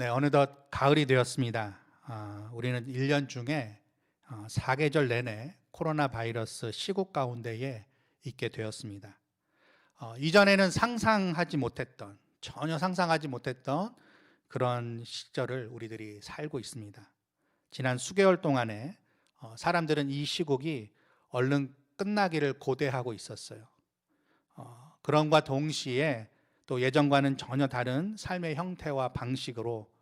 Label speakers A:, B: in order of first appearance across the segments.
A: 네, 어느덧 가을이 되었습니다. 우리는 1년 중에 4계절 내내 코로나 바이러스 시국 가운데에 있게 되었습니다. 이전에는 전혀 상상하지 못했던 그런 시절을 우리들이 살고 있습니다. 지난 수개월 동안에 사람들은 이 시국이 얼른 끝나기를 고대하고 있었어요. 그런과 동시에 또 예전과는 전혀 다른 삶의 형태와 방식으로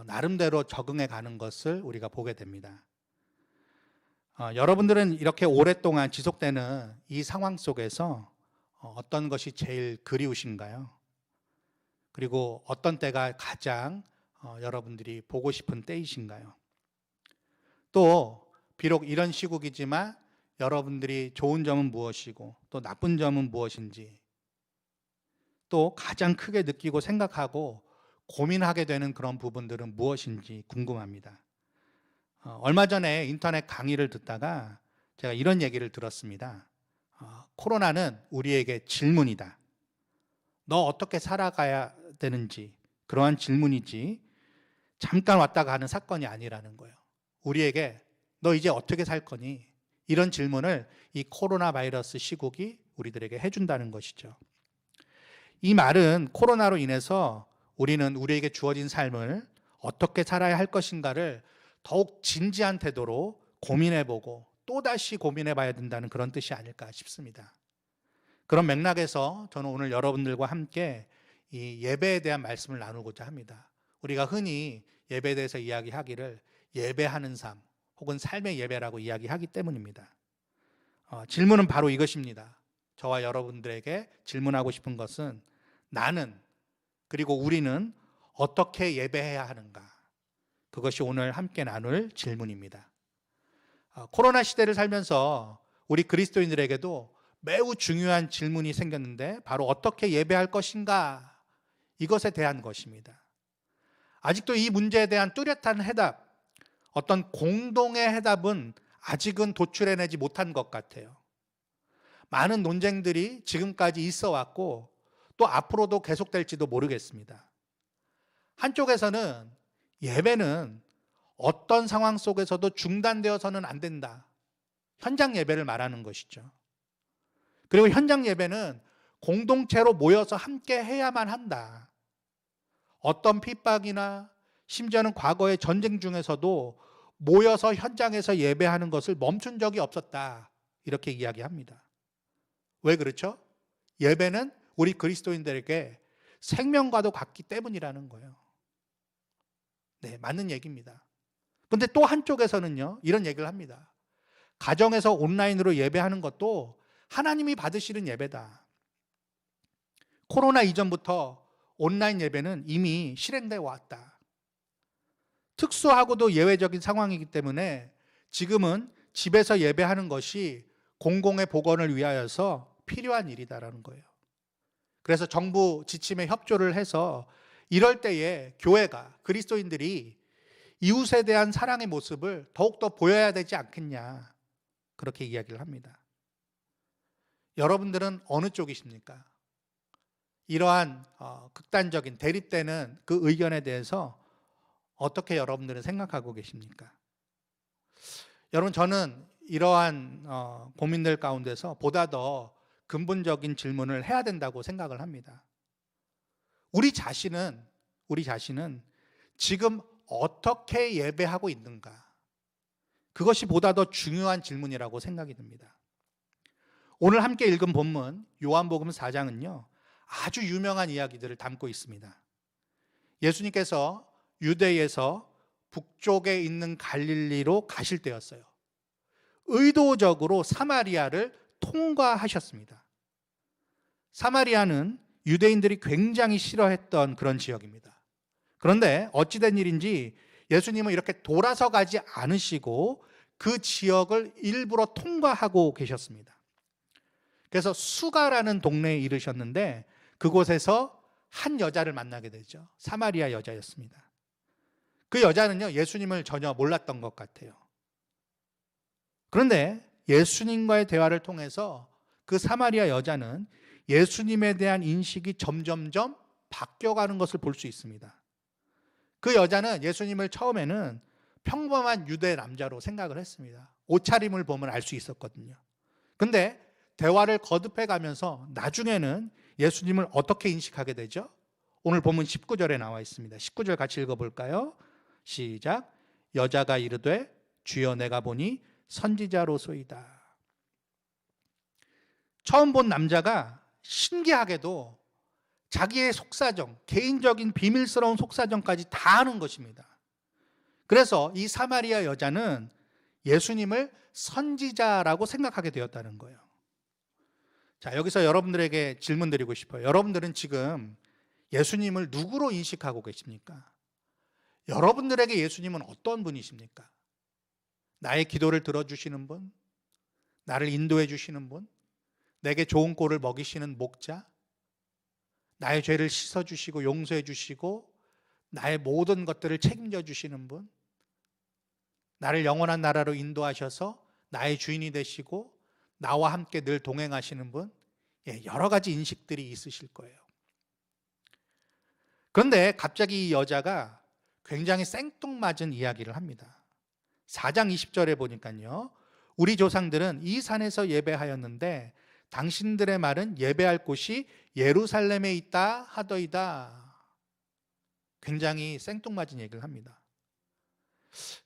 A: 나름대로 적응해 가는 것을 우리가 보게 됩니다. 여러분들은 이렇게 오랫동안 지속되는 이 상황 속에서 어떤 것이 제일 그리우신가요? 그리고 어떤 때가 가장 여러분들이 보고 싶은 때이신가요? 또 비록 이런 시국이지만 여러분들이 좋은 점은 무엇이고 또 나쁜 점은 무엇인지 또 가장 크게 느끼고 생각하고 고민하게 되는 그런 부분들은 무엇인지 궁금합니다. 얼마 전에 인터넷 강의를 듣다가 제가 이런 얘기를 들었습니다. 코로나는 우리에게 질문이다. 너 어떻게 살아가야 되는지 그러한 질문이지 잠깐 왔다 가는 사건이 아니라는 거예요. 우리에게 너 이제 어떻게 살 거니? 이런 질문을 이 코로나 바이러스 시국이 우리들에게 해준다는 것이죠. 이 말은 코로나로 인해서 우리는 우리에게 주어진 삶을 어떻게 살아야 할 것인가를 더욱 진지한 태도로 고민해보고 또다시 고민해봐야 된다는 그런 뜻이 아닐까 싶습니다. 그런 맥락에서 저는 오늘 여러분들과 함께 이 예배에 대한 말씀을 나누고자 합니다. 우리가 흔히 예배에 대해서 이야기하기를 예배하는 삶 혹은 삶의 예배라고 이야기하기 때문입니다. 질문은 바로 이것입니다. 저와 여러분들에게 질문하고 싶은 것은 나는 그리고 우리는 어떻게 예배해야 하는가? 그것이 오늘 함께 나눌 질문입니다. 코로나 시대를 살면서 우리 그리스도인들에게도 매우 중요한 질문이 생겼는데 바로 어떻게 예배할 것인가? 이것에 대한 것입니다. 아직도 이 문제에 대한 뚜렷한 해답, 어떤 공동의 해답은 아직은 도출해내지 못한 것 같아요. 많은 논쟁들이 지금까지 있어 왔고 또 앞으로도 계속될지도 모르겠습니다. 한쪽에서는 예배는 어떤 상황 속에서도 중단되어서는 안 된다. 현장 예배를 말하는 것이죠. 그리고 현장 예배는 공동체로 모여서 함께 해야만 한다. 어떤 핍박이나 심지어는 과거의 전쟁 중에서도 모여서 현장에서 예배하는 것을 멈춘 적이 없었다. 이렇게 이야기합니다. 왜 그렇죠? 예배는 우리 그리스도인들에게 생명과도 같기 때문이라는 거예요. 네, 맞는 얘기입니다. 근데 또 한쪽에서는요, 이런 얘기를 합니다. 가정에서 온라인으로 예배하는 것도 하나님이 받으시는 예배다. 코로나 이전부터 온라인 예배는 이미 실행되어 왔다. 특수하고도 예외적인 상황이기 때문에 지금은 집에서 예배하는 것이 공공의 복원을 위하여서 필요한 일이다라는 거예요. 그래서 정부 지침에 협조를 해서 이럴 때에 교회가, 그리스도인들이 이웃에 대한 사랑의 모습을 더욱더 보여야 되지 않겠냐, 그렇게 이야기를 합니다. 여러분들은 어느 쪽이십니까? 이러한 극단적인 대립되는 그 의견에 대해서 어떻게 여러분들은 생각하고 계십니까? 여러분, 저는 이러한 고민들 가운데서 보다 더 근본적인 질문을 해야 된다고 생각을 합니다. 우리 자신은 지금 어떻게 예배하고 있는가? 그것이 보다 더 중요한 질문이라고 생각이 듭니다. 오늘 함께 읽은 본문 요한복음 4장은요, 아주 유명한 이야기들을 담고 있습니다. 예수님께서 유대에서 북쪽에 있는 갈릴리로 가실 때였어요. 의도적으로 사마리아를 통과하셨습니다. 사마리아는 유대인들이 굉장히 싫어했던 그런 지역입니다. 그런데 어찌된 일인지 예수님은 이렇게 돌아서 가지 않으시고 그 지역을 일부러 통과하고 계셨습니다. 그래서 수가라는 동네에 이르셨는데 그곳에서 한 여자를 만나게 되죠. 사마리아 여자였습니다. 그 여자는요, 예수님을 전혀 몰랐던 것 같아요. 그런데 예수님과의 대화를 통해서 그 사마리아 여자는 예수님에 대한 인식이 점점점 바뀌어가는 것을 볼 수 있습니다. 그 여자는 예수님을 처음에는 평범한 유대 남자로 생각을 했습니다. 옷차림을 보면 알 수 있었거든요. 근데 대화를 거듭해 가면서 나중에는 예수님을 어떻게 인식하게 되죠? 오늘 본문 19절에 나와 있습니다. 19절 같이 읽어볼까요? 시작. 여자가 이르되 주여 내가 보니 선지자로소이다. 처음 본 남자가 신기하게도 자기의 속사정, 개인적인 비밀스러운 속사정까지 다 아는 것입니다. 그래서 이 사마리아 여자는 예수님을 선지자라고 생각하게 되었다는 거예요. 자, 여기서 여러분들에게 질문 드리고 싶어요. 여러분들은 지금 예수님을 누구로 인식하고 계십니까? 여러분들에게 예수님은 어떤 분이십니까? 나의 기도를 들어주시는 분? 나를 인도해 주시는 분? 내게 좋은 꼴을 먹이시는 목자? 나의 죄를 씻어주시고 용서해 주시고 나의 모든 것들을 책임져 주시는 분? 나를 영원한 나라로 인도하셔서 나의 주인이 되시고 나와 함께 늘 동행하시는 분? 여러 가지 인식들이 있으실 거예요. 그런데 갑자기 이 여자가 굉장히 생뚱맞은 이야기를 합니다. 4장 20절에 보니까요, 우리 조상들은 이 산에서 예배하였는데 당신들의 말은 예배할 곳이 예루살렘에 있다 하더이다. 굉장히 생뚱맞은 얘기를 합니다.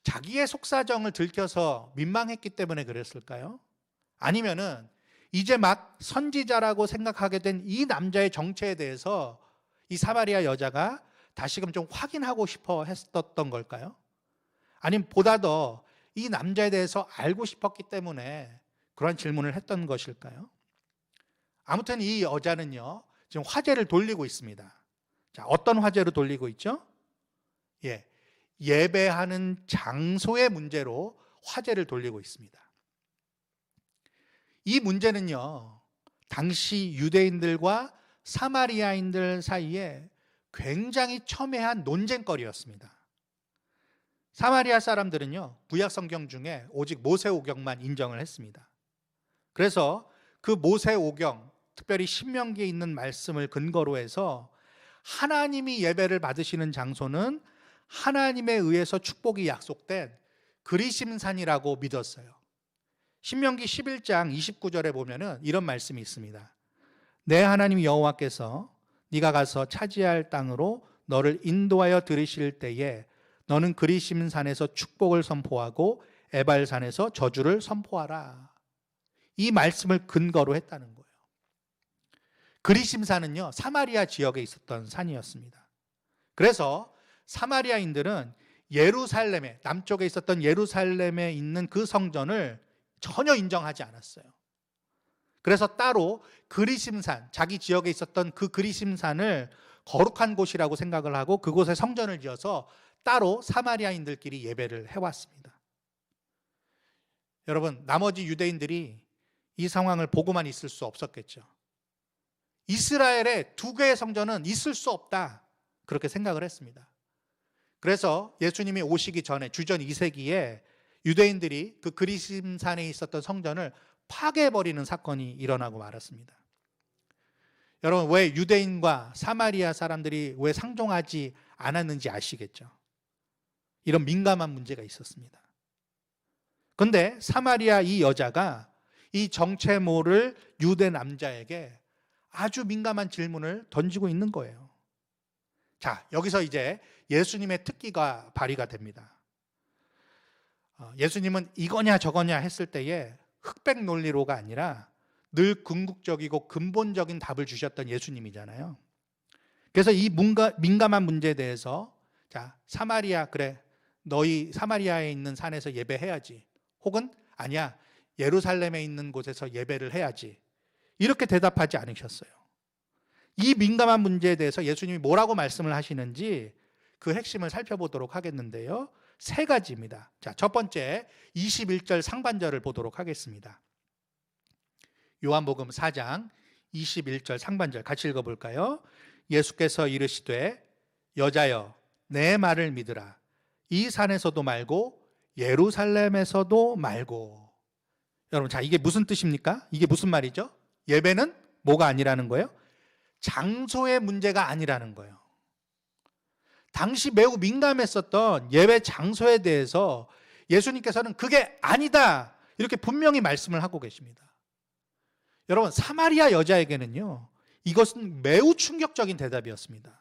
A: 자기의 속사정을 들켜서 민망했기 때문에 그랬을까요? 아니면은 이제 막 선지자라고 생각하게 된 이 남자의 정체에 대해서 이 사마리아 여자가 다시금 좀 확인하고 싶어 했었던 걸까요? 아니면 보다 더 이 남자에 대해서 알고 싶었기 때문에 그런 질문을 했던 것일까요? 아무튼 이 여자는요, 지금 화제를 돌리고 있습니다. 자, 어떤 화제로 돌리고 있죠? 예배하는 장소의 문제로 화제를 돌리고 있습니다. 이 문제는요, 당시 유대인들과 사마리아인들 사이에 굉장히 첨예한 논쟁거리였습니다. 사마리아 사람들은요, 구약 성경 중에 오직 모세오경만 인정을 했습니다. 그래서 그 모세오경, 특별히 신명기에 있는 말씀을 근거로 해서 하나님이 예배를 받으시는 장소는 하나님에 의해서 축복이 약속된 그리심산이라고 믿었어요. 신명기 11장 29절에 보면은 이런 말씀이 있습니다. 내 하나님 여호와께서 네가 가서 차지할 땅으로 너를 인도하여 들이실 때에 너는 그리심산에서 축복을 선포하고 에발산에서 저주를 선포하라. 이 말씀을 근거로 했다는 거예요. 그리심산은요, 사마리아 지역에 있었던 산이었습니다. 그래서 사마리아인들은 예루살렘에, 남쪽에 있었던 예루살렘에 있는 그 성전을 전혀 인정하지 않았어요. 그래서 따로 그리심산, 자기 지역에 있었던 그 그리심산을 거룩한 곳이라고 생각을 하고 그곳에 성전을 지어서 따로 사마리아인들끼리 예배를 해왔습니다. 여러분, 나머지 유대인들이 이 상황을 보고만 있을 수 없었겠죠. 이스라엘에 두 개의 성전은 있을 수 없다, 그렇게 생각을 했습니다. 그래서 예수님이 오시기 전에 주전 2세기에 유대인들이 그 그리심산에 있었던 성전을 파괴해버리는 사건이 일어나고 말았습니다. 여러분, 왜 유대인과 사마리아 사람들이 왜 상종하지 않았는지 아시겠죠? 이런 민감한 문제가 있었습니다. 그런데 사마리아 이 여자가 이 정체 모를 유대 남자에게 아주 민감한 질문을 던지고 있는 거예요. 자, 여기서 이제 예수님의 특기가 발휘가 됩니다. 예수님은 이거냐 저거냐 했을 때에 흑백 논리로가 아니라 늘 궁극적이고 근본적인 답을 주셨던 예수님이잖아요. 그래서 이 민감한 문제에 대해서, 자, 사마리아, 그래, 너희 사마리아에 있는 산에서 예배해야지, 혹은 아니야, 예루살렘에 있는 곳에서 예배를 해야지, 이렇게 대답하지 않으셨어요. 이 민감한 문제에 대해서 예수님이 뭐라고 말씀을 하시는지 그 핵심을 살펴보도록 하겠는데요, 3가지입니다. 자, 첫 번째 21절 상반절을 보도록 하겠습니다. 요한복음 4장 21절 상반절 같이 읽어볼까요? 예수께서 이르시되 여자여 내 말을 믿으라. 이 산에서도 말고 예루살렘에서도 말고. 여러분, 자, 이게 무슨 뜻입니까? 이게 무슨 말이죠? 예배는 뭐가 아니라는 거예요? 장소의 문제가 아니라는 거예요. 당시 매우 민감했었던 예배 장소에 대해서 예수님께서는 그게 아니다, 이렇게 분명히 말씀을 하고 계십니다. 여러분, 사마리아 여자에게는요, 이것은 매우 충격적인 대답이었습니다.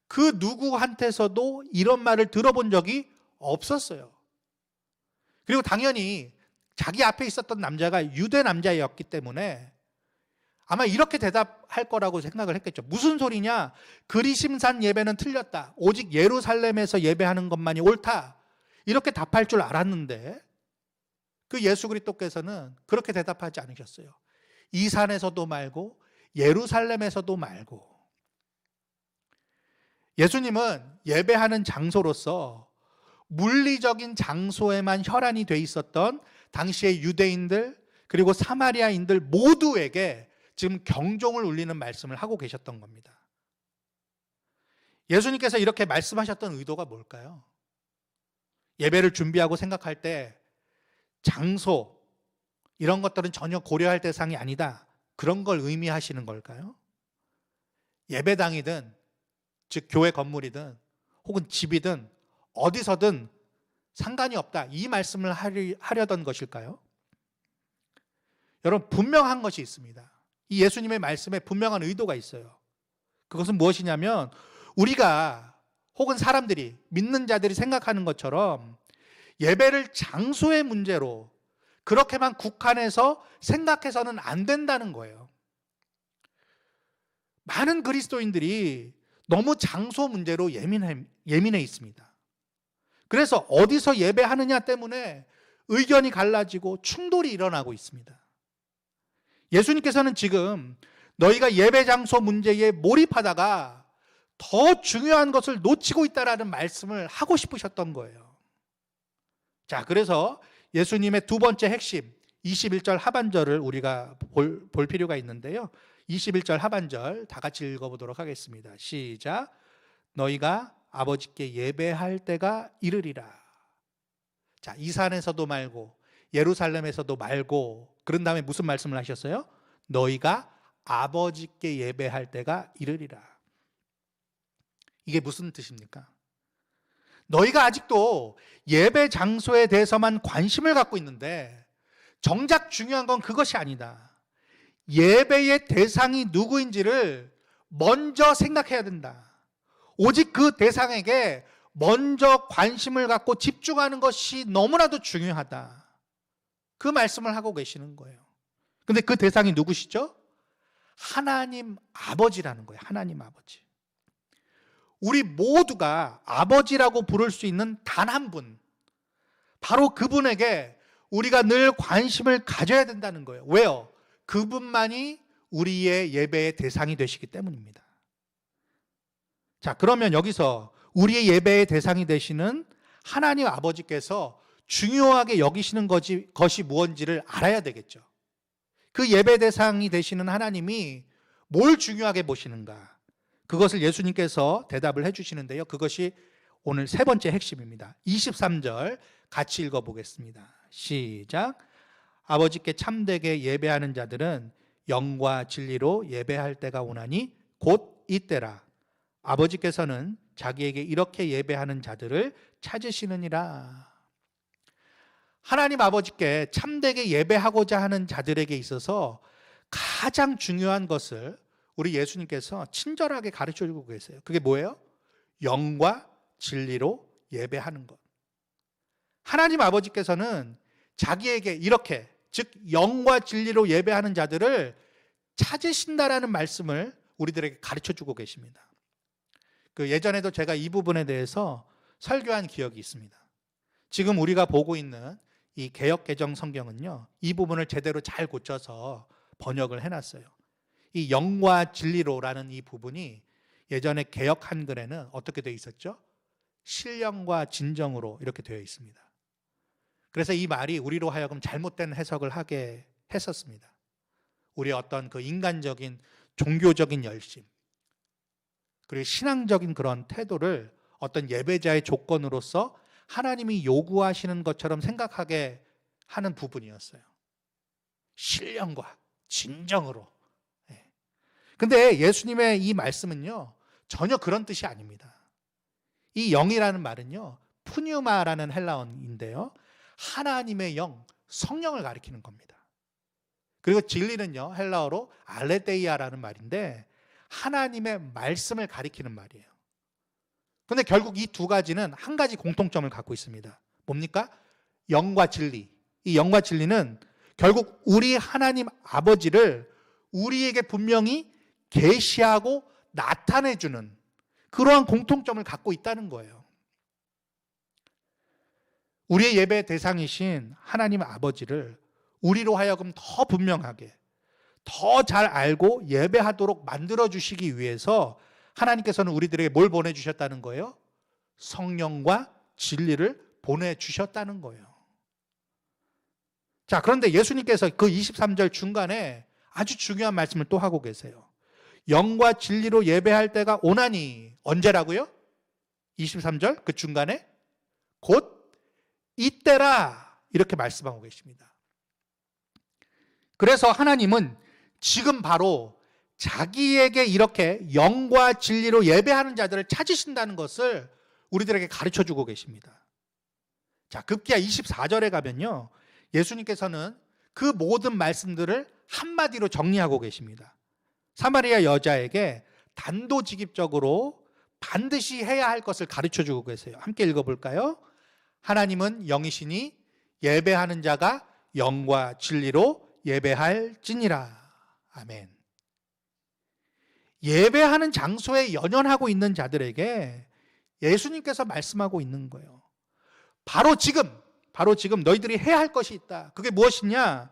A: 그 누구한테서도 이런 말을 들어본 적이 없었어요. 그리고 당연히 자기 앞에 있었던 남자가 유대 남자였기 때문에 아마 이렇게 대답할 거라고 생각을 했겠죠. 무슨 소리냐? 그리심산 예배는 틀렸다. 오직 예루살렘에서 예배하는 것만이 옳다. 이렇게 답할 줄 알았는데 그 예수 그리스도께서는 그렇게 대답하지 않으셨어요. 이 산에서도 말고 예루살렘에서도 말고. 예수님은 예배하는 장소로서 물리적인 장소에만 혈안이 돼 있었던 당시의 유대인들 그리고 사마리아인들 모두에게 지금 경종을 울리는 말씀을 하고 계셨던 겁니다. 예수님께서 이렇게 말씀하셨던 의도가 뭘까요? 예배를 준비하고 생각할 때 장소 이런 것들은 전혀 고려할 대상이 아니다, 그런 걸 의미하시는 걸까요? 예배당이든 즉 교회 건물이든 혹은 집이든 어디서든 상관이 없다, 이 말씀을 하려던 것일까요? 여러분, 분명한 것이 있습니다. 이 예수님의 말씀에 분명한 의도가 있어요. 그것은 무엇이냐면 우리가 혹은 사람들이, 믿는 자들이 생각하는 것처럼 예배를 장소의 문제로 그렇게만 국한해서 생각해서는 안 된다는 거예요. 많은 그리스도인들이 너무 장소 문제로 예민해 있습니다. 그래서 어디서 예배하느냐 때문에 의견이 갈라지고 충돌이 일어나고 있습니다. 예수님께서는 지금 너희가 예배 장소 문제에 몰입하다가 더 중요한 것을 놓치고 있다라는 말씀을 하고 싶으셨던 거예요. 자, 그래서 예수님의 두 번째 핵심 21절 하반절을 우리가 볼 필요가 있는데요. 21절 하반절 다 같이 읽어보도록 하겠습니다. 시작. 너희가 아버지께 예배할 때가 이르리라. 자, 이 산에서도 말고 예루살렘에서도 말고, 그런 다음에 무슨 말씀을 하셨어요? 너희가 아버지께 예배할 때가 이르리라. 이게 무슨 뜻입니까? 너희가 아직도 예배 장소에 대해서만 관심을 갖고 있는데 정작 중요한 건 그것이 아니다. 예배의 대상이 누구인지를 먼저 생각해야 된다. 오직 그 대상에게 먼저 관심을 갖고 집중하는 것이 너무나도 중요하다. 그 말씀을 하고 계시는 거예요. 근데 그 대상이 누구시죠? 하나님 아버지라는 거예요. 하나님 아버지. 우리 모두가 아버지라고 부를 수 있는 단 한 분, 바로 그분에게 우리가 늘 관심을 가져야 된다는 거예요. 왜요? 그분만이 우리의 예배의 대상이 되시기 때문입니다. 자, 그러면 여기서 우리의 예배의 대상이 되시는 하나님 아버지께서 중요하게 여기시는 것이 무엇인지를 알아야 되겠죠. 그 예배 대상이 되시는 하나님이 뭘 중요하게 보시는가? 그것을 예수님께서 대답을 해주시는데요. 그것이 오늘 세 번째 핵심입니다. 23절 같이 읽어보겠습니다. 시작. 아버지께 참되게 예배하는 자들은 영과 진리로 예배할 때가 오나니 곧 이때라. 아버지께서는 자기에게 이렇게 예배하는 자들을 찾으시느니라. 하나님 아버지께 참되게 예배하고자 하는 자들에게 있어서 가장 중요한 것을 우리 예수님께서 친절하게 가르쳐주고 계세요. 그게 뭐예요? 영과 진리로 예배하는 것. 하나님 아버지께서는 자기에게 이렇게, 즉 영과 진리로 예배하는 자들을 찾으신다라는 말씀을 우리들에게 가르쳐주고 계십니다. 그 예전에도 제가 이 부분에 대해서 설교한 기억이 있습니다. 지금 우리가 보고 있는 이 개역개정 성경은요, 이 부분을 제대로 잘 고쳐서 번역을 해놨어요. 이 영과 진리로라는 이 부분이 예전에 개역 한글에는 어떻게 되어 있었죠? 신령과 진정으로 이렇게 되어 있습니다. 그래서 이 말이 우리로 하여금 잘못된 해석을 하게 했었습니다. 우리의 어떤 그 인간적인 종교적인 열심, 그리고 신앙적인 그런 태도를 어떤 예배자의 조건으로서 하나님이 요구하시는 것처럼 생각하게 하는 부분이었어요. 신령과 진정으로. 근데 예수님의 이 말씀은요, 전혀 그런 뜻이 아닙니다. 이 영이라는 말은요, 푸뉴마라는 헬라어인데요, 하나님의 영, 성령을 가리키는 겁니다. 그리고 진리는요, 헬라어로 알레데이아라는 말인데 하나님의 말씀을 가리키는 말이에요. 그런데 결국 이 두 가지는 한 가지 공통점을 갖고 있습니다. 뭡니까? 영과 진리. 이 영과 진리는 결국 우리 하나님 아버지를 우리에게 분명히 계시하고 나타내주는 그러한 공통점을 갖고 있다는 거예요. 우리의 예배 대상이신 하나님 아버지를 우리로 하여금 더 분명하게, 더 잘 알고 예배하도록 만들어주시기 위해서 하나님께서는 우리들에게 뭘 보내주셨다는 거예요? 성령과 진리를 보내주셨다는 거예요. 자, 그런데 예수님께서 그 23절 중간에 아주 중요한 말씀을 또 하고 계세요. 영과 진리로 예배할 때가 오나니, 언제라고요? 23절 그 중간에 곧 이때라, 이렇게 말씀하고 계십니다. 그래서 하나님은 지금 바로 자기에게 이렇게 영과 진리로 예배하는 자들을 찾으신다는 것을 우리들에게 가르쳐주고 계십니다. 자, 급기야 24절에 가면요, 예수님께서는 그 모든 말씀들을 한마디로 정리하고 계십니다. 사마리아 여자에게 단도직입적으로 반드시 해야 할 것을 가르쳐주고 계세요. 함께 읽어볼까요? 하나님은 영이시니 예배하는 자가 영과 진리로 예배할지니라. 아멘. 예배하는 장소에 연연하고 있는 자들에게 예수님께서 말씀하고 있는 거예요. 바로 지금 너희들이 해야 할 것이 있다. 그게 무엇이냐?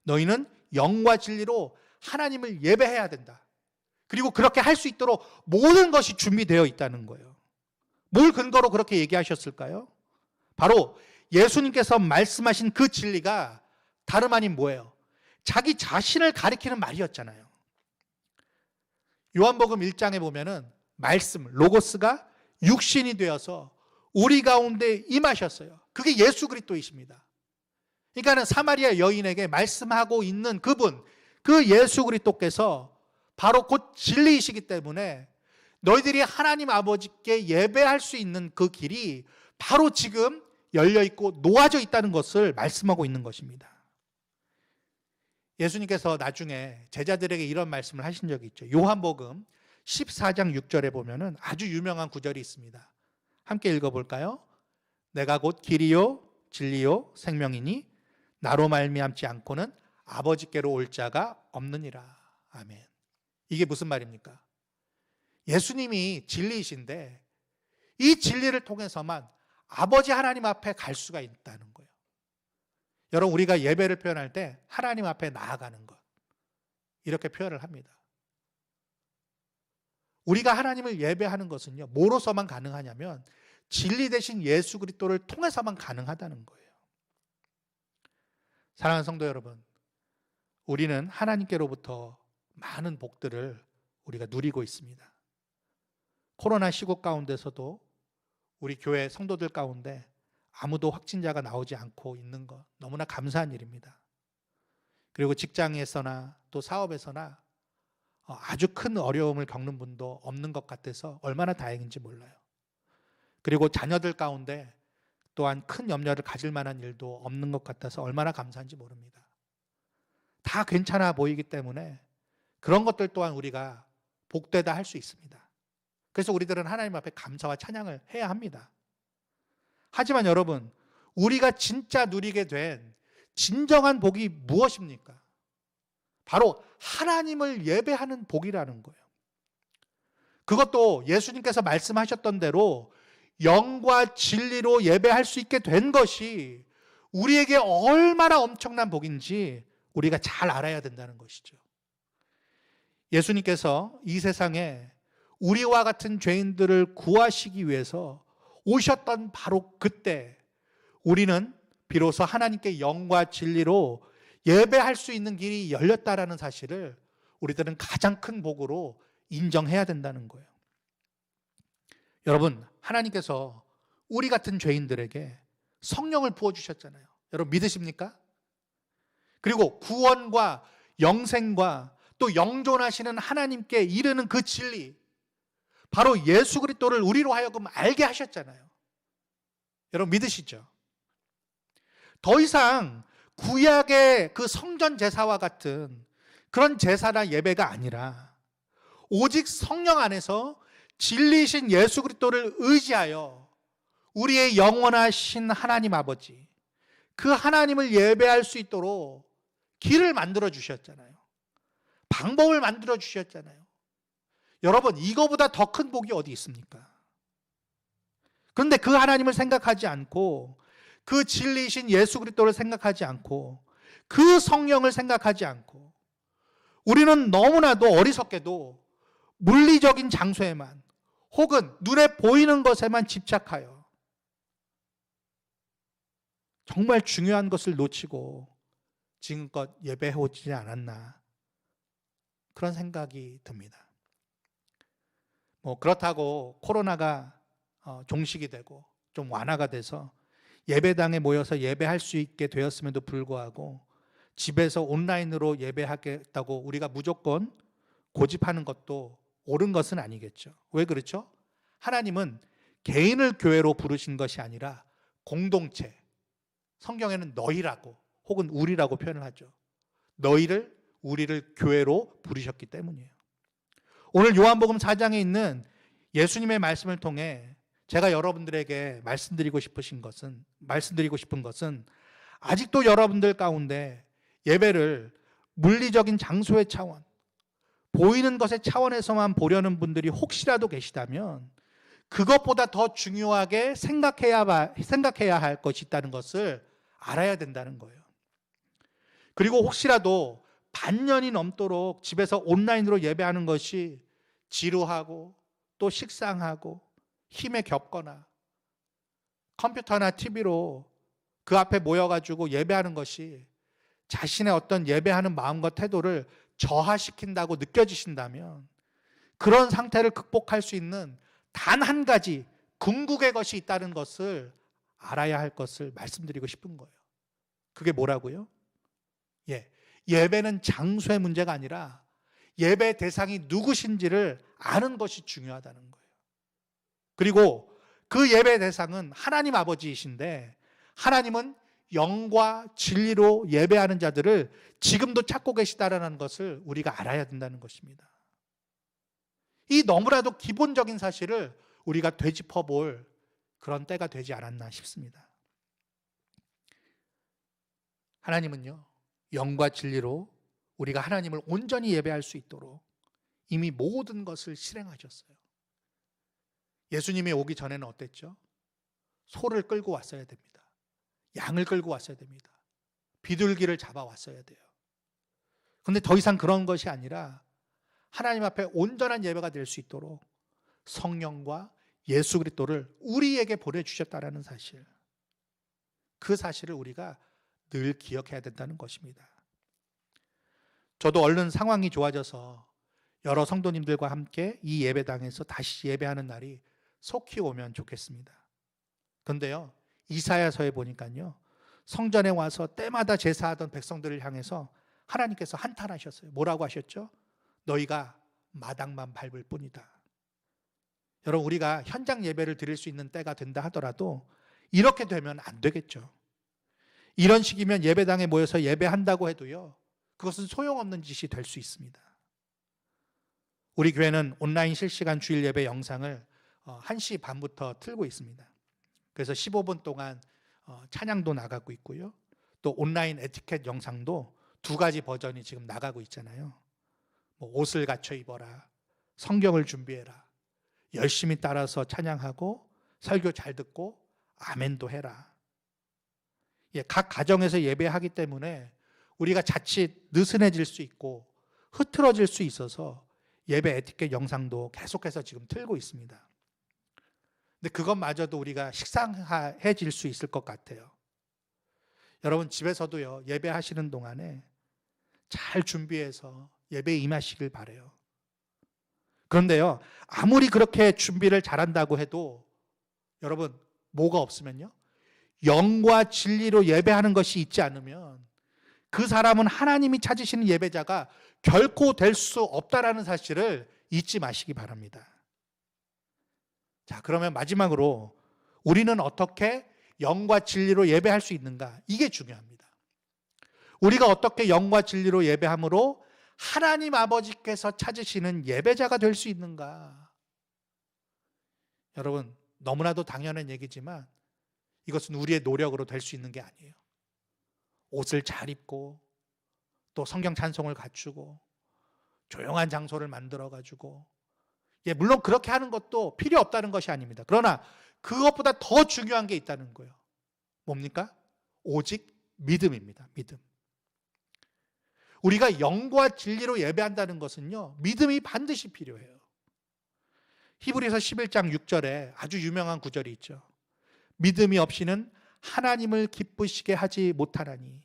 A: 너희는 영과 진리로 하나님을 예배해야 된다. 그리고 그렇게 할 수 있도록 모든 것이 준비되어 있다는 거예요. 뭘 근거로 그렇게 얘기하셨을까요? 바로 예수님께서 말씀하신 그 진리가 다름 아닌 뭐예요? 자기 자신을 가리키는 말이었잖아요. 요한복음 1장에 보면은 말씀, 로고스가 육신이 되어서 우리 가운데 임하셨어요. 그게 예수 그리스도이십니다. 그러니까는 사마리아 여인에게 말씀하고 있는 그분, 그 예수 그리스도께서 바로 곧 진리이시기 때문에 너희들이 하나님 아버지께 예배할 수 있는 그 길이 바로 지금 열려 있고 놓아져 있다는 것을 말씀하고 있는 것입니다. 예수님께서 나중에 제자들에게 이런 말씀을 하신 적이 있죠. 요한복음 14장 6절에 보면은 아주 유명한 구절이 있습니다. 함께 읽어볼까요? 내가 곧 길이요 진리요 생명이니 나로 말미암지 않고는 아버지께로 올 자가 없느니라. 아멘. 이게 무슨 말입니까? 예수님이 진리이신데 이 진리를 통해서만 아버지 하나님 앞에 갈 수가 있다는 거예요. 여러분, 우리가 예배를 표현할 때 하나님 앞에 나아가는 것, 이렇게 표현을 합니다. 우리가 하나님을 예배하는 것은요, 뭐로서만 가능하냐면 진리 대신 예수 그리스도를 통해서만 가능하다는 거예요. 사랑하는 성도 여러분, 우리는 하나님께로부터 많은 복들을 우리가 누리고 있습니다. 코로나 시국 가운데서도 우리 교회 성도들 가운데 아무도 확진자가 나오지 않고 있는 것 너무나 감사한 일입니다. 그리고 직장에서나 또 사업에서나 아주 큰 어려움을 겪는 분도 없는 것 같아서 얼마나 다행인지 몰라요. 그리고 자녀들 가운데 또한 큰 염려를 가질 만한 일도 없는 것 같아서 얼마나 감사한지 모릅니다. 다 괜찮아 보이기 때문에 그런 것들 또한 우리가 복되다 할 수 있습니다. 그래서 우리들은 하나님 앞에 감사와 찬양을 해야 합니다. 하지만 여러분, 우리가 진짜 누리게 된 진정한 복이 무엇입니까? 바로 하나님을 예배하는 복이라는 거예요. 그것도 예수님께서 말씀하셨던 대로 영과 진리로 예배할 수 있게 된 것이 우리에게 얼마나 엄청난 복인지 우리가 잘 알아야 된다는 것이죠. 예수님께서 이 세상에 우리와 같은 죄인들을 구하시기 위해서 오셨던 바로 그때 우리는 비로소 하나님께 영과 진리로 예배할 수 있는 길이 열렸다라는 사실을 우리들은 가장 큰 복으로 인정해야 된다는 거예요. 여러분, 하나님께서 우리 같은 죄인들에게 성령을 부어주셨잖아요. 여러분 믿으십니까? 그리고 구원과 영생과 또 영존하시는 하나님께 이르는 그 진리, 바로 예수 그리스도를 우리로 하여금 알게 하셨잖아요. 여러분 믿으시죠? 더 이상 구약의 그 성전 제사와 같은 그런 제사나 예배가 아니라 오직 성령 안에서 진리이신 예수 그리스도를 의지하여 우리의 영원하신 하나님 아버지, 그 하나님을 예배할 수 있도록 길을 만들어 주셨잖아요. 방법을 만들어 주셨잖아요. 여러분, 이거보다 더 큰 복이 어디 있습니까? 그런데 그 하나님을 생각하지 않고, 그 진리이신 예수 그리스도를 생각하지 않고, 그 성령을 생각하지 않고, 우리는 너무나도 어리석게도 물리적인 장소에만 혹은 눈에 보이는 것에만 집착하여 정말 중요한 것을 놓치고 지금껏 예배해오지 않았나, 그런 생각이 듭니다. 그렇다고 코로나가 종식이 되고 좀 완화가 돼서 예배당에 모여서 예배할 수 있게 되었음에도 불구하고 집에서 온라인으로 예배하겠다고 우리가 무조건 고집하는 것도 옳은 것은 아니겠죠. 왜 그렇죠? 하나님은 개인을 교회로 부르신 것이 아니라 공동체, 성경에는 너희라고 혹은 우리라고 표현을 하죠. 너희를, 우리를 교회로 부르셨기 때문이에요. 오늘 요한복음 4장에 있는 예수님의 말씀을 통해 제가 여러분들에게 말씀드리고 싶은 것은 아직도 여러분들 가운데 예배를 물리적인 장소의 차원, 보이는 것의 차원에서만 보려는 분들이 혹시라도 계시다면 그것보다 더 중요하게 생각해야 할 것이 있다는 것을 알아야 된다는 거예요. 그리고 혹시라도 반년이 넘도록 집에서 온라인으로 예배하는 것이 지루하고 또 식상하고 힘에 겹거나 컴퓨터나 TV로 그 앞에 모여가지고 예배하는 것이 자신의 어떤 예배하는 마음과 태도를 저하시킨다고 느껴지신다면 그런 상태를 극복할 수 있는 단 한 가지 궁극의 것이 있다는 것을 알아야 할 것을 말씀드리고 싶은 거예요. 그게 뭐라고요? 예배는 장소의 문제가 아니라 예배 대상이 누구신지를 아는 것이 중요하다는 거예요. 그리고 그 예배 대상은 하나님 아버지이신데 하나님은 영과 진리로 예배하는 자들을 지금도 찾고 계시다라는 것을 우리가 알아야 된다는 것입니다. 이 너무나도 기본적인 사실을 우리가 되짚어볼 그런 때가 되지 않았나 싶습니다. 하나님은요, 영과 진리로 우리가 하나님을 온전히 예배할 수 있도록 이미 모든 것을 실행하셨어요. 예수님이 오기 전에는 어땠죠? 소를 끌고 왔어야 됩니다. 양을 끌고 왔어야 됩니다. 비둘기를 잡아왔어야 돼요. 그런데 더 이상 그런 것이 아니라 하나님 앞에 온전한 예배가 될 수 있도록 성령과 예수 그리스도를 우리에게 보내주셨다는 사실, 그 사실을 우리가 늘 기억해야 된다는 것입니다. 저도 얼른 상황이 좋아져서 여러 성도님들과 함께 이 예배당에서 다시 예배하는 날이 속히 오면 좋겠습니다. 그런데요, 이사야서에 보니까요, 성전에 와서 때마다 제사하던 백성들을 향해서 하나님께서 한탄하셨어요. 뭐라고 하셨죠? 너희가 마당만 밟을 뿐이다. 여러분, 우리가 현장 예배를 드릴 수 있는 때가 된다 하더라도 이렇게 되면 안 되겠죠. 이런 식이면 예배당에 모여서 예배한다고 해도요, 그것은 소용없는 짓이 될 수 있습니다. 우리 교회는 온라인 실시간 주일 예배 영상을 1시 반부터 틀고 있습니다. 그래서 15분 동안 찬양도 나가고 있고요. 또 온라인 에티켓 영상도 2가지 버전이 지금 나가고 있잖아요. 옷을 갖춰 입어라, 성경을 준비해라, 열심히 따라서 찬양하고 설교 잘 듣고 아멘도 해라. 각 가정에서 예배하기 때문에 우리가 자칫 느슨해질 수 있고 흐트러질 수 있어서 예배 에티켓 영상도 계속해서 지금 틀고 있습니다. 근데 그것마저도 우리가 식상해질 수 있을 것 같아요. 여러분, 집에서도요, 예배하시는 동안에 잘 준비해서 예배에 임하시길 바라요. 그런데요, 아무리 그렇게 준비를 잘한다고 해도 여러분, 뭐가 없으면요, 영과 진리로 예배하는 것이 있지 않으면 그 사람은 하나님이 찾으시는 예배자가 결코 될 수 없다라는 사실을 잊지 마시기 바랍니다. 자, 그러면 마지막으로 우리는 어떻게 영과 진리로 예배할 수 있는가? 이게 중요합니다. 우리가 어떻게 영과 진리로 예배함으로 하나님 아버지께서 찾으시는 예배자가 될 수 있는가? 여러분, 너무나도 당연한 얘기지만 이것은 우리의 노력으로 될 수 있는 게 아니에요. 옷을 잘 입고 또 성경 찬송을 갖추고 조용한 장소를 만들어가지고, 물론 그렇게 하는 것도 필요 없다는 것이 아닙니다. 그러나 그것보다 더 중요한 게 있다는 거예요. 뭡니까? 오직 믿음입니다. 믿음. 우리가 영과 진리로 예배한다는 것은요, 믿음이 반드시 필요해요. 히브리서 11장 6절에 아주 유명한 구절이 있죠. 믿음이 없이는 하나님을 기쁘시게 하지 못하나니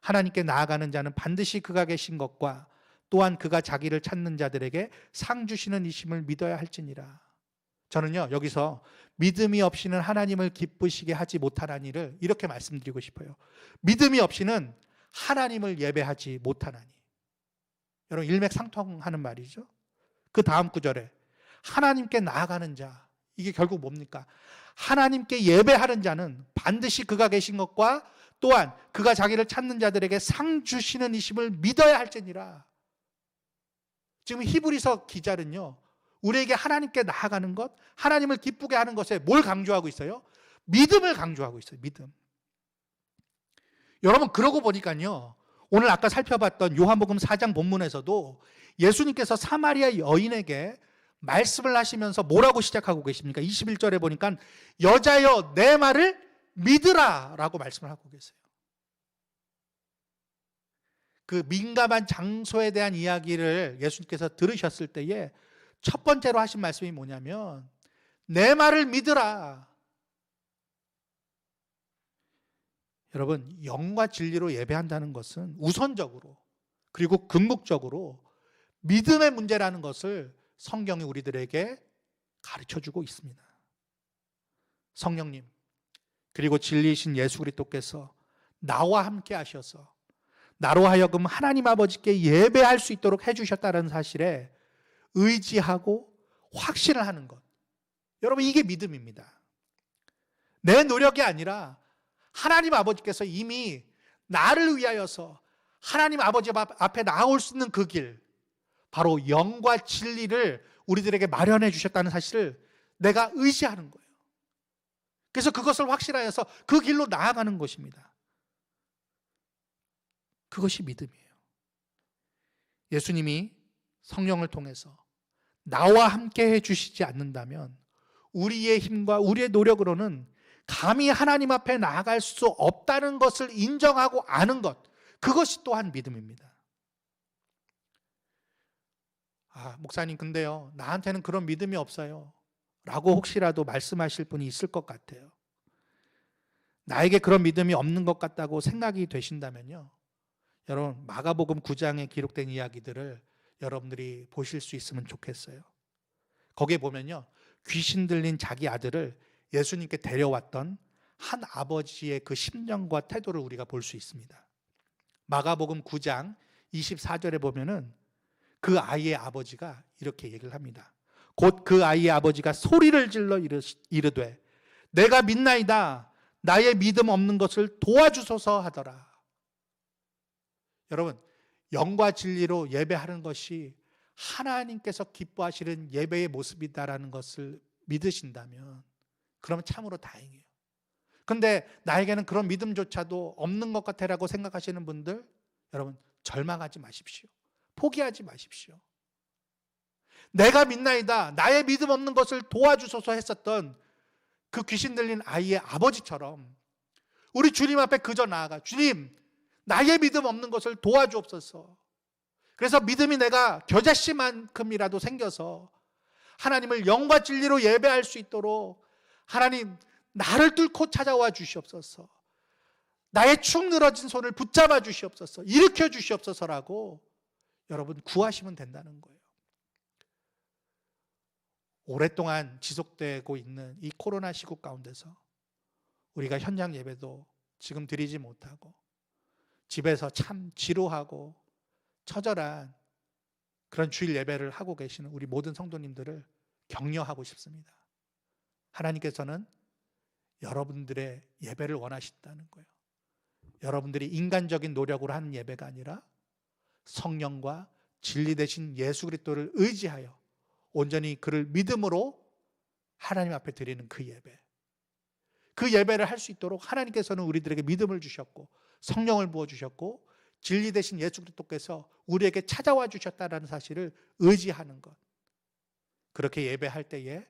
A: 하나님께 나아가는 자는 반드시 그가 계신 것과 또한 그가 자기를 찾는 자들에게 상 주시는 이심을 믿어야 할지니라. 저는요, 여기서 믿음이 없이는 하나님을 기쁘시게 하지 못하나니를 이렇게 말씀드리고 싶어요. 믿음이 없이는 하나님을 예배하지 못하나니. 여러분, 일맥상통하는 말이죠. 그 다음 구절에 하나님께 나아가는 자, 이게 결국 뭡니까? 하나님께 예배하는 자는 반드시 그가 계신 것과 또한 그가 자기를 찾는 자들에게 상 주시는 이심을 믿어야 할지니라. 지금 히브리서 기자는요, 우리에게 하나님께 나아가는 것, 하나님을 기쁘게 하는 것에 뭘 강조하고 있어요? 믿음을 강조하고 있어요. 믿음. 여러분, 그러고 보니까요, 오늘 아까 살펴봤던 요한복음 4장 본문에서도 예수님께서 사마리아 여인에게 말씀을 하시면서 뭐라고 시작하고 계십니까? 21절에 보니까 여자여 내 말을 믿으라 라고 말씀을 하고 계세요. 그 민감한 장소에 대한 이야기를 예수님께서 들으셨을 때에 첫 번째로 하신 말씀이 뭐냐면 내 말을 믿으라. 여러분, 영과 진리로 예배한다는 것은 우선적으로 그리고 궁극적으로 믿음의 문제라는 것을 성경이 우리들에게 가르쳐주고 있습니다. 성령님 그리고 진리이신 예수 그리스도께서 나와 함께 하셔서 나로 하여금 하나님 아버지께 예배할 수 있도록 해주셨다는 사실에 의지하고 확신을 하는 것, 여러분, 이게 믿음입니다. 내 노력이 아니라 하나님 아버지께서 이미 나를 위하여서 하나님 아버지 앞에 나올 수 있는 그 길, 바로 영과 진리를 우리들에게 마련해 주셨다는 사실을 내가 의지하는 거예요. 그래서 그것을 확신하여서 그 길로 나아가는 것입니다. 그것이 믿음이에요. 예수님이 성령을 통해서 나와 함께 해주시지 않는다면 우리의 힘과 우리의 노력으로는 감히 하나님 앞에 나아갈 수 없다는 것을 인정하고 아는 것, 그것이 또한 믿음입니다. 목사님, 근데요, 나한테는 그런 믿음이 없어요 라고 혹시라도 말씀하실 분이 있을 것 같아요. 나에게 그런 믿음이 없는 것 같다고 생각이 되신다면요, 여러분, 마가복음 9장에 기록된 이야기들을 여러분들이 보실 수 있으면 좋겠어요. 거기에 보면요, 귀신 들린 자기 아들을 예수님께 데려왔던 한 아버지의 그 심정과 태도를 우리가 볼 수 있습니다. 마가복음 9장 24절에 보면은 그 아이의 아버지가 이렇게 얘기를 합니다. 곧 그 아이의 아버지가 소리를 질러 이르되 내가 믿나이다, 나의 믿음 없는 것을 도와주소서 하더라. 여러분, 영과 진리로 예배하는 것이 하나님께서 기뻐하시는 예배의 모습이다라는 것을 믿으신다면 그러면 참으로 다행이에요. 그런데 나에게는 그런 믿음조차도 없는 것 같아라고 생각하시는 분들, 여러분, 절망하지 마십시오. 포기하지 마십시오. 내가 믿나이다, 나의 믿음 없는 것을 도와주소서 했었던 그 귀신 들린 아이의 아버지처럼 우리 주님 앞에 그저 나아가, 주님, 나의 믿음 없는 것을 도와주옵소서. 그래서 믿음이 내가 겨자씨만큼이라도 생겨서 하나님을 영과 진리로 예배할 수 있도록 하나님, 나를 뚫고 찾아와 주시옵소서. 나의 축 늘어진 손을 붙잡아 주시옵소서. 일으켜 주시옵소서라고 여러분 구하시면 된다는 거예요. 오랫동안 지속되고 있는 이 코로나 시국 가운데서 우리가 현장 예배도 지금 드리지 못하고 집에서 참 지루하고 처절한 그런 주일 예배를 하고 계시는 우리 모든 성도님들을 격려하고 싶습니다. 하나님께서는 여러분들의 예배를 원하신다는 거예요. 여러분들이 인간적인 노력으로 하는 예배가 아니라 성령과 진리 되신 예수 그리스도를 의지하여 온전히 그를 믿음으로 하나님 앞에 드리는 그 예배, 그 예배를 할 수 있도록 하나님께서는 우리들에게 믿음을 주셨고 성령을 부어주셨고 진리 되신 예수 그리스도께서 우리에게 찾아와 주셨다는 사실을 의지하는 것, 그렇게 예배할 때에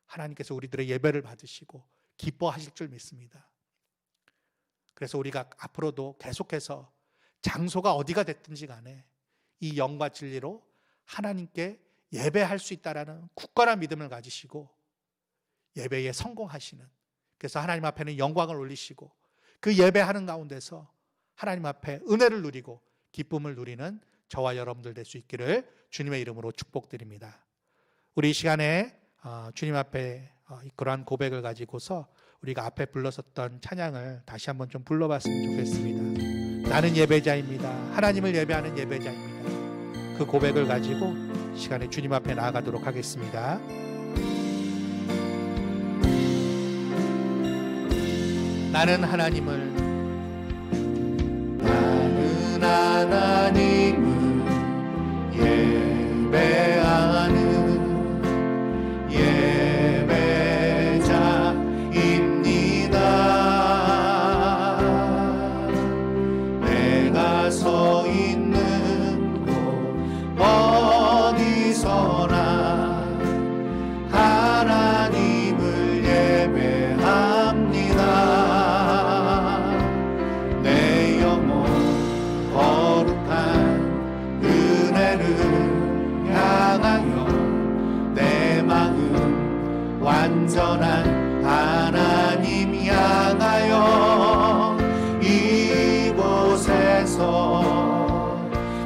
A: 하나님께서 우리들의 예배를 받으시고 기뻐하실 줄 믿습니다. 그래서 우리가 앞으로도 계속해서 장소가 어디가 됐든지 간에 이 영과 진리로 하나님께 예배할 수 있다라는 굳건한 믿음을 가지시고 예배에 성공하시는, 그래서 하나님 앞에는 영광을 올리시고 그 예배하는 가운데서 하나님 앞에 은혜를 누리고 기쁨을 누리는 저와 여러분들 될 수 있기를 주님의 이름으로 축복드립니다. 우리 이 시간에 주님 앞에 그러한 고백을 가지고서 우리가 앞에 불렀었던 찬양을 다시 한번 좀 불러봤으면 좋겠습니다. 나는 예배자입니다. 하나님을 예배하는 예배자입니다. 그 고백을 가지고 시간에 주님 앞에 나아가도록 하겠습니다. 나는 하나님을 예배하는 예배자입니다. 내가 서 있는 곳 어디서나 하나님을 예배합니다. 내 영혼 거룩한 은혜를 향하여 내 마음 완전한 하나님 향하여 이곳에서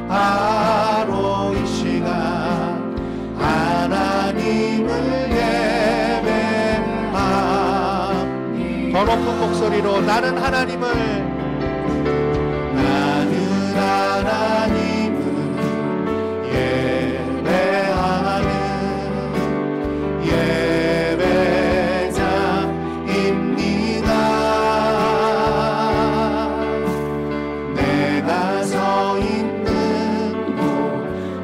A: 바로 이 시간 하나님을 예배합니다. 더 높은 목소리로 나는 하나님을 예배하는 예배자입니다. 내가 서 있는 곳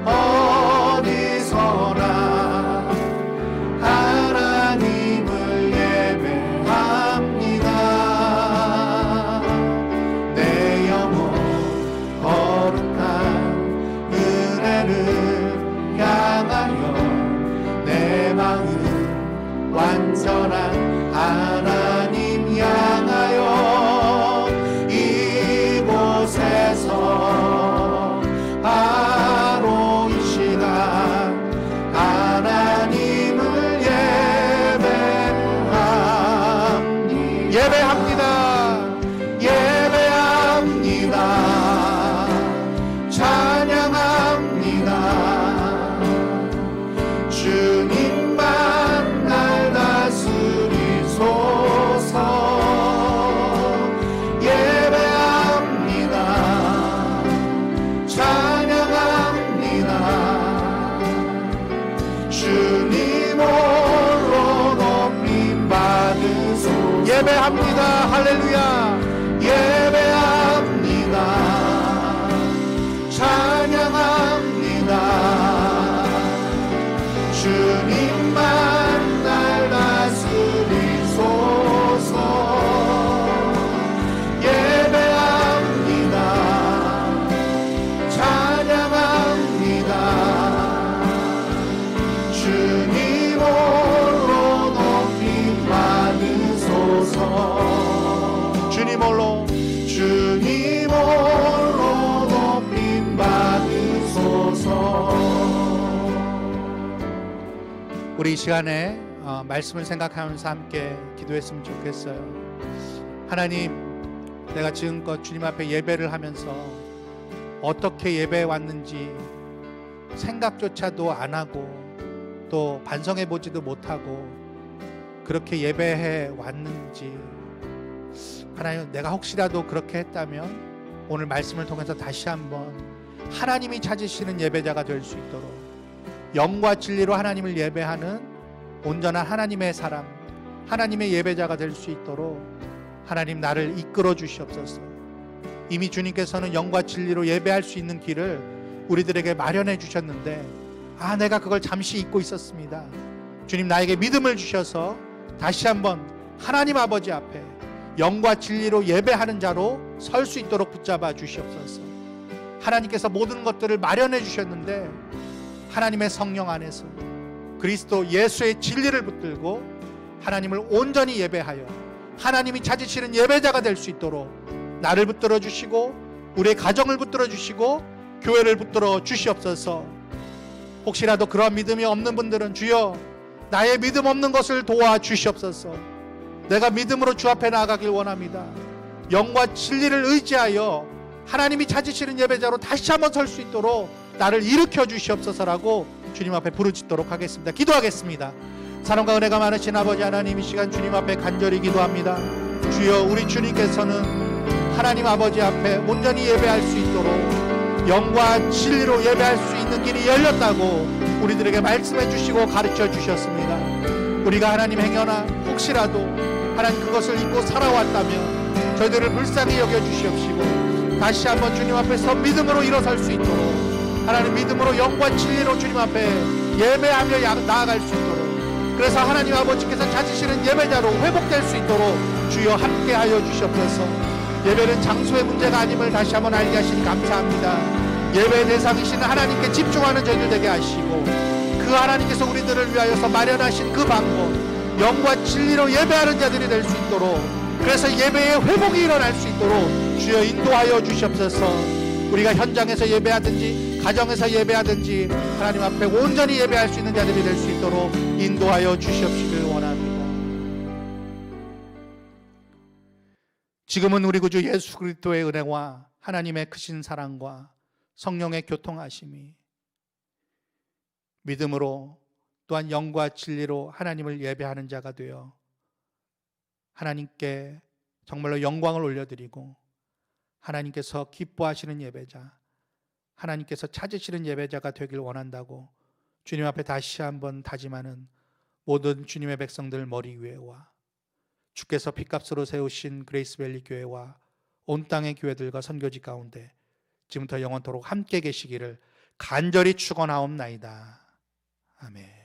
A: 어디서나 하나님을 예배합니다. 내 영혼 거룩한 은혜를 향하여 내 마음 완전한 하나님 향하여 이곳에서 바로 이 시간 하나님을 예배합니다. 예배합니다. 찬양합니다. 주님만 날 다스리소서. 예배합니다. 찬양합니다. 주님 홀로 높임 받으소서. 예배합니다. 할렐루야. 예배합니다. 찬양합니다. 주님만 날 다스리소서. 예배합니다. 찬양합니다. 주님 홀로 높임 받으소서. 주님 홀로 높임 받으소서. 우리 이 시간에 말씀을 생각하면서 함께 기도했으면 좋겠어요. 하나님, 내가 지금껏 주님 앞에 예배를 하면서 어떻게 예배해 왔는지 생각조차도 안 하고 또 반성해 보지도 못하고 그렇게 예배해 왔는지, 하나님, 내가 혹시라도 그렇게 했다면 오늘 말씀을 통해서 다시 한번 하나님이 찾으시는 예배자가 될 수 있도록 영과 진리로 하나님을 예배하는 온전한 하나님의 사람, 하나님의 예배자가 될 수 있도록 하나님 나를 이끌어 주시옵소서. 이미 주님께서는 영과 진리로 예배할 수 있는 길을 우리들에게 마련해 주셨는데 내가 그걸 잠시 잊고 있었습니다. 주님, 나에게 믿음을 주셔서 다시 한번 하나님 아버지 앞에 영과 진리로 예배하는 자로 설 수 있도록 붙잡아 주시옵소서. 하나님께서 모든 것들을 마련해 주셨는데 하나님의 성령 안에서 그리스도 예수의 진리를 붙들고 하나님을 온전히 예배하여 하나님이 찾으시는 예배자가 될 수 있도록 나를 붙들어 주시고 우리의 가정을 붙들어 주시고 교회를 붙들어 주시옵소서. 혹시라도 그런 믿음이 없는 분들은 주여 나의 믿음 없는 것을 도와 주시옵소서. 내가 믿음으로 주 앞에 나아가길 원합니다. 영과 진리를 의지하여 하나님이 찾으시는 예배자로 다시 한번 설 수 있도록 나를 일으켜 주시옵소서라고 주님 앞에 부르짖도록 하겠습니다. 기도하겠습니다. 사랑과 은혜가 많으신 아버지 하나님, 이 시간 주님 앞에 간절히 기도합니다. 주여, 우리 주님께서는 하나님 아버지 앞에 온전히 예배할 수 있도록 영과 진리로 예배할 수 있는 길이 열렸다고 우리들에게 말씀해 주시고 가르쳐 주셨습니다. 우리가 하나님 행여나 혹시라도 하나님 그것을 잊고 살아왔다면 저희들을 불쌍히 여겨 주시옵시고 다시 한번 주님 앞에서 믿음으로 일어설 수 있도록 하나님 믿음으로 영과 진리로 주님 앞에 예배하며 나아갈 수 있도록, 그래서 하나님 아버지께서 찾으시는 예배자로 회복될 수 있도록 주여 함께하여 주시옵소서. 예배는 장소의 문제가 아님을 다시 한번 알게 하시니 감사합니다. 예배의 대상이신 하나님께 집중하는 저희들 되게 하시고 그 하나님께서 우리들을 위하여서 마련하신 그 방법, 영과 진리로 예배하는 자들이 될 수 있도록, 그래서 예배의 회복이 일어날 수 있도록 주여 인도하여 주시옵소서. 우리가 현장에서 예배하든지 가정에서 예배하든지 하나님 앞에 온전히 예배할 수 있는 자들이 될 수 있도록 인도하여 주시옵시길 원합니다. 지금은 우리 구주 예수 그리스도의 은혜와 하나님의 크신 사랑과 성령의 교통하심이 믿음으로 또한 영과 진리로 하나님을 예배하는 자가 되어 하나님께 정말로 영광을 올려드리고 하나님께서 기뻐하시는 예배자, 하나님께서 찾으시는 예배자가 되길 원한다고 주님 앞에 다시 한번 다짐하는 모든 주님의 백성들 머리 위에와 주께서 핏값으로 세우신 그레이스밸리 교회와 온 땅의 교회들과 선교지 가운데 지금부터 영원토록 함께 계시기를 간절히 축원하옵나이다. 아멘.